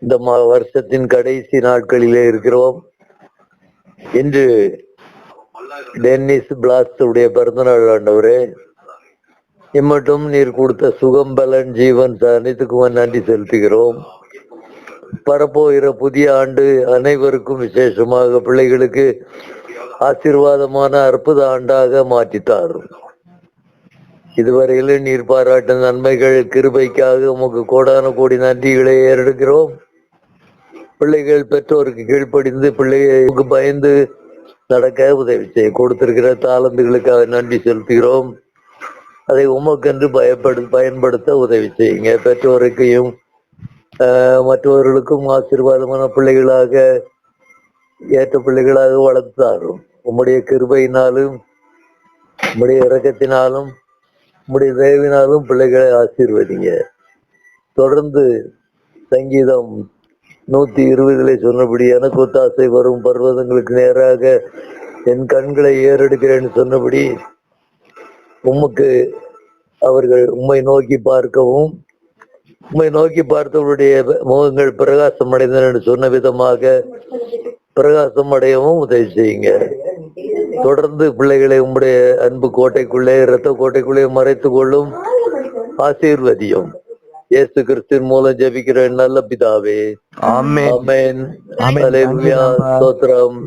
இந்த வருஷத்தின் கடைசி நாட்களிலே இருக்கிறோம். இன்று டென்னிஸ் பிளாஸ்ட் உடைய பிறந்தநாள் ஆண்டவரே. இம்மட்டும் நீர் கொடுத்த சுகம் பலன் ஜீவன் அனைத்துக்கும் நன்றி செலுத்துகிறோம். பரப்போகிற புதிய ஆண்டு அனைவருக்கும் விசேஷமாக பிள்ளைகளுக்கு ஆசீர்வாதமான அற்புத ஆண்டாக மாற்றித்தாரும். இதுவரையிலும் நீர் பாராட்ட நன்மைகள் கிருபைக்காக உமக்கு கோடான கோடி நன்றிகளை ஏறெடுக்கிறோம். பிள்ளைகள் பெற்றோருக்கு கீழ்ப்படிந்து பிள்ளைகளுக்கு பயந்து நடக்க உதவி செய்ய கொடுத்திருக்கிற தாளந்துகளுக்காக நன்றி செலுத்துகிறோம். அதை உமக்கென்று பயன்படுத்த உதவி செய்யுங்க. பெற்றோருக்கையும் மற்றவர்களுக்கும் ஆசீர்வாதமான பிள்ளைகளாக ஏற்ற பிள்ளைகளாக வளர்த்தாரும். உம்முடைய கிருபையினாலும் உம்முடைய இரக்கத்தினாலும் உம்முடைய தயவினாலும் பிள்ளைகளை ஆசீர்வதிங்க. தொடர்ந்து சங்கீதம் 120 சொன்னபடி எனக்கு ஒத்தாசை வரும் பர்வதங்களுக்கு நேராக என் கண்களை ஏறெடுக்கிறேன்னு சொன்னபடி உமக்கு அவர்கள் உம்மை நோக்கி பார்க்கவும் உம்மை நோக்கி பார்த்தவருடைய முகங்கள் பிரகாசம் அடைந்தன என்று சொன்ன விதமாக பிரகாசம் அடையவும் உதவி செய்யுங்க. தொடர்ந்து பிள்ளைகளை உம்முடைய அன்பு கோட்டைக்குள்ளே இரத்த கோட்டைக்குள்ளே மறைத்து கொள்ளும் ஆசீர்வதியும். இயேசு கிறிஸ்துவின் மூலம் ஜெபிக்கிற நல்ல பிதாவே. ஆமென். ஹல்லேலூயா. ஸ்தோத்திரம்.